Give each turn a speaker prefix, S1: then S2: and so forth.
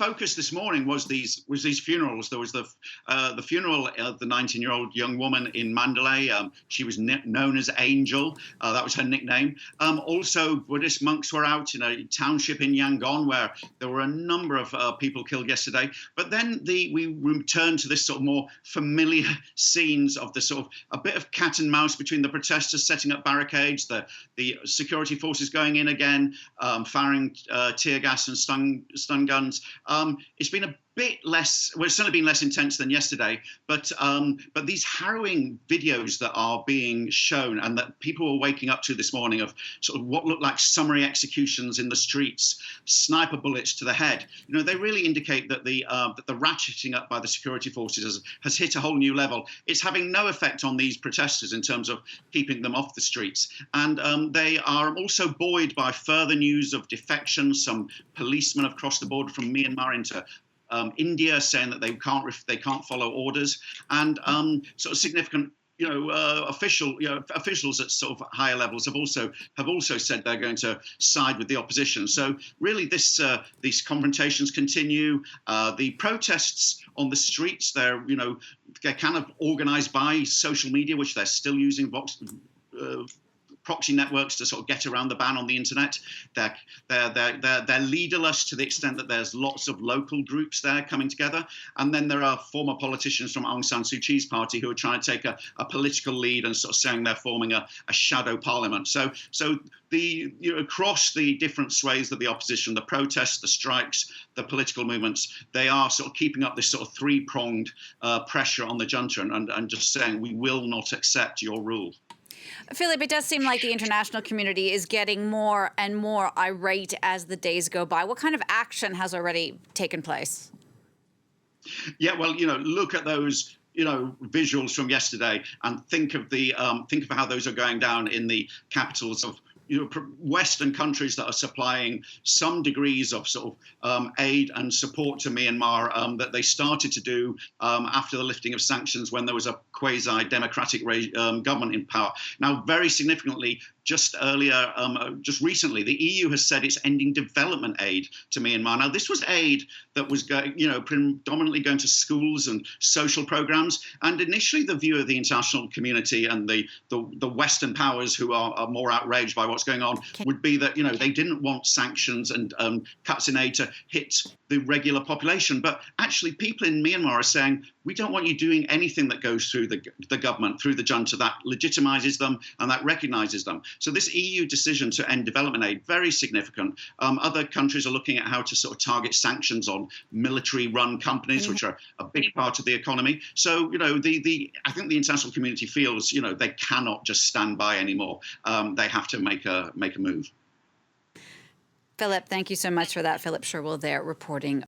S1: focus this morning was these funerals. There was the funeral of the 19-year-old young woman in Mandalay. She was known as Angel. That was her nickname. Also, Buddhist monks were out in a township in Yangon where there were a number of people killed yesterday. But then we returned to this sort of more familiar scenes of the sort of a bit of cat and mouse between the protesters setting up barricades, the security forces going in again, firing tear gas and stun guns. It's been a bit less, well, it's certainly been less intense than yesterday, but these harrowing videos that are being shown and that people were waking up to this morning of sort of what looked like summary executions in the streets, sniper bullets to the head, they really indicate that the ratcheting up by the security forces has hit a whole new level. It's having no effect on these protesters in terms of keeping them off the streets. And they are also buoyed by further news of defections. Some policemen have crossed the border from Myanmar into India, saying that they can't follow orders, and sort of significant officials at sort of higher levels have also said they're going to side with the opposition. So really, these confrontations continue. The protests on the streets, they're kind of organised by social media, which they're still using proxy networks to sort of get around the ban on the internet. They're leaderless to the extent that there's lots of local groups there coming together. And then there are former politicians from Aung San Suu Kyi's party who are trying to take a political lead and sort of saying they're forming a shadow parliament. So across the different sways of the opposition, the protests, the strikes, the political movements, they are sort of keeping up this sort of three-pronged pressure on the junta and just saying, we will not accept your rule.
S2: Philip, it does seem like the international community is getting more and more irate as the days go by. What kind of action has already taken place?
S1: Yeah, well, look at those visuals from yesterday and think of how those are going down in the capitals of Western countries that are supplying some degrees of sort of aid and support to Myanmar that they started to do after the lifting of sanctions when there was a quasi-democratic government in power. Now, very significantly, just recently, the EU has said it's ending development aid to Myanmar. Now, this was aid that was predominantly going to schools and social programs. And initially, the view of the international community and the Western powers who are more outraged by what's going on would be that, they didn't want sanctions and cuts in aid to hit the regular population. But actually, people in Myanmar are saying, we don't want you doing anything that goes through the government, through the junta, that legitimizes them and that recognizes them. So this EU decision to end development aid, very significant. Other countries are looking at how to sort of target sanctions on military-run companies, which are a big part of the economy. So, I think the international community feels, they cannot just stand by anymore. They have to make a move.
S2: Philip, thank you so much for that. Philip Sherwell there reporting